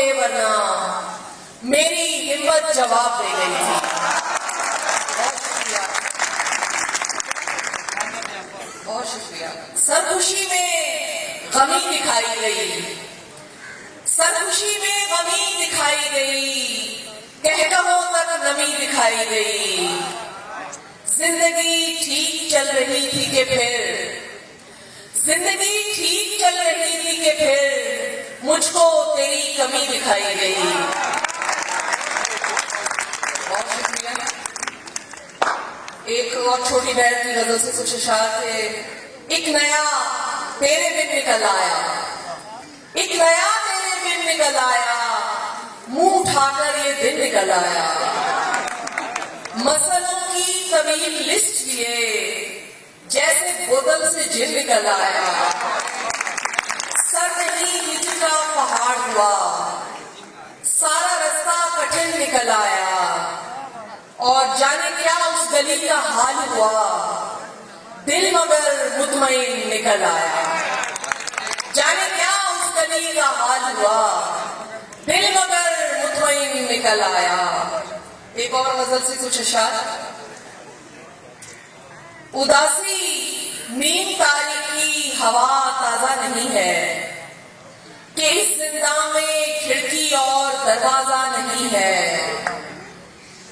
थे वरना मेरी हिम्मत जवाब दे गई थी। बहुत शुक्रिया। सरखुशी में गमी दिखाई गई, सरखुशी में गमी दिखाई गई, कहकहों तक नमी दिखाई गई। जिंदगी ठीक चल रही थी कि फिर, जिंदगी ठीक चल रही थी कि फिर मुझको तेरी कमी दिखाई गई। बहुत शुक्रिया। एक और छोटी बहन की गजल से कुछ अशार थे। एक नया तेरे बिन निकल आया, एक नया तेरे बिन निकल आया, मुंह उठाकर ये दिन निकल आया। मसलों की तवील लिस्ट लिए जैसे बोतल से जिन निकल आया। सर नहीं हिचका पहाड़ हुआ, सारा रास्ता कठिन निकल आया। और जाने क्या उस गली का हाल हुआ, दिल मगर मुतमईन निकल आया। जाने क्या उस गली का हाल हुआ, दिल मगर मुतमईन निकल आया। एक और गजल से कुछ अशार। उदासी नीम तारीखी हवा ताजा नहीं है कि इस जिंदा में खिड़की और दरवाजा नहीं है।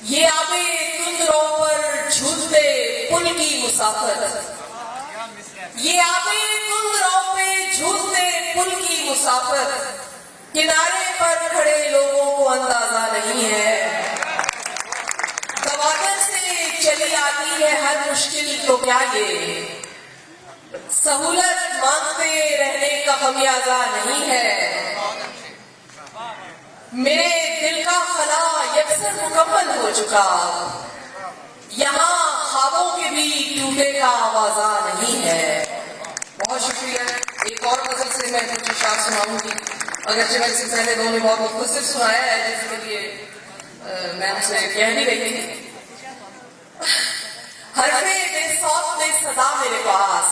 ये आबे तुंदरों पर झूलते पुल की मुसाफिर, ये आबे तुंदरों पे झूलते पुल की मुसाफिर, किनारे पर खड़े लोगों को अंदाजा नहीं है। दवादर से चली आती है हर मुश्किल तो क्या ये सहूलत मांगते रहने का खमियाजा नहीं है। मेरे दिल का खला यकसर मुकम्मल हो चुका, यहाँ ख्वाबों के भी टूटे का आवाजा नहीं है। बहुत शुक्रिया। एक और गजल से मैं कुछ अशार सुनाऊंगी, अगरचे मैं इससे पहले दोनों बहुत मुख्तसर सुनाया है, जिसके लिए मैं उनसे कह भी रही थी। हरफे बेसौत में सदा मेरे पास,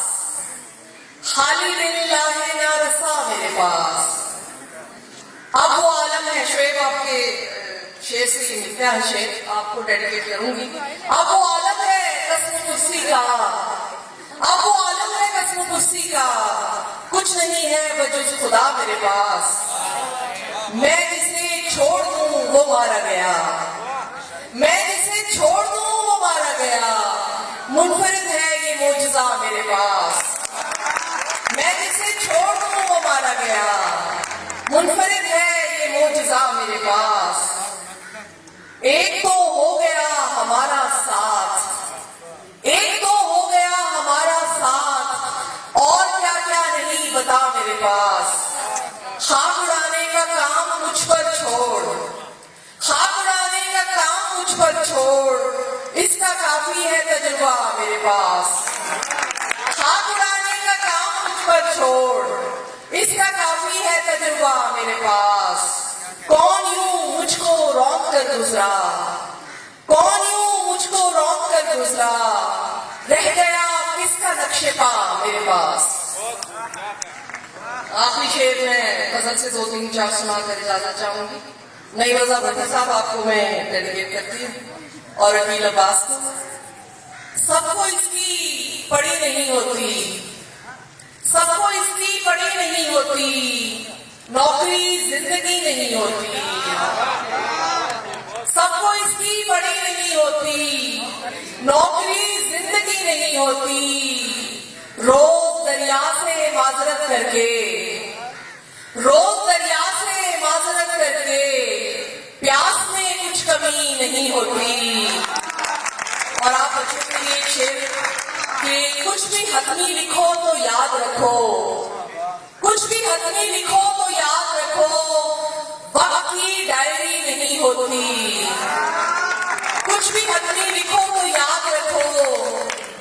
खाली दिल लाहे ना रसा मेरे पास। अब वो आलम है, शोएब आपके शेर से ही मिलता है, शेर आपको डेडिकेट करूंगी। अब वो आलम है कसम कुर्सी का, अब वो आलम है कसम कुर्सी का, कुछ नहीं है वजुज खुदा मेरे पास। मैं जिसे छोड़ दूं वो मारा गया, मैं जिसे छोड़ दूं वो मारा गया। मुनफरिद है ये मोजज़ा मेरे पास, मैं जिसे छोड़ दूं वो मारा गया। मुनफरिद है ये मोजज़ा मेरे पास। एक तो हो गया हमारा साथ, एक तो हो गया हमारा साथ, और क्या क्या नहीं बता मेरे पास। खाक उड़ाने का काम मुझ पर छोड़, खाक उड़ाने का काम मुझ पर छोड़, इसका काफी है तजुर्बा मेरे पास। खाक उड़ाने का काम मुझ पर छोड़, इसका काफी है तजुर्बा मेरे पास। कौन यूं मुझको रोक कर गुजरा, कौन यूं मुझको रोक कर गुजरा, रह गया किसका नक्शे पा मेरे पास। आखिरी शेर में गजल से 2-3-4 सुनाकर इजाजत चाहूंगी। नई रजा भट्टी साहब आपको मैं डेडिकेट करती हूँ और अकील अब्बास को। सबको इसकी पड़ी नहीं होती, सबको इसकी पड़ी नहीं होती, नौकरी जिंदगी नहीं होती। सबको इसकी पड़ी नहीं होती, नौकरी जिंदगी नहीं होती। रोज दरिया से माजरत करके, रोज दरिया से माजरत करके, प्यास में कुछ कमी नहीं होती। और आप बच्चों के लिए शेर कि कुछ भी हतमी लिखो तो याद रखो, कुछ भी हतमी लिखो तो याद रखो, वक्त की डायरी नहीं होती। कुछ भी हतमी लिखो तो याद रखो,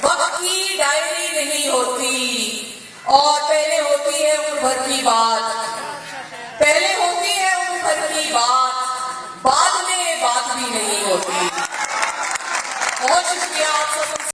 वक्त की डायरी नहीं होती। और पहले होती है उम्र भर की बात, पहले होती है उम्र भर की बात, बाद में बात भी नहीं होती। बहुत शुक्रिया आप सब।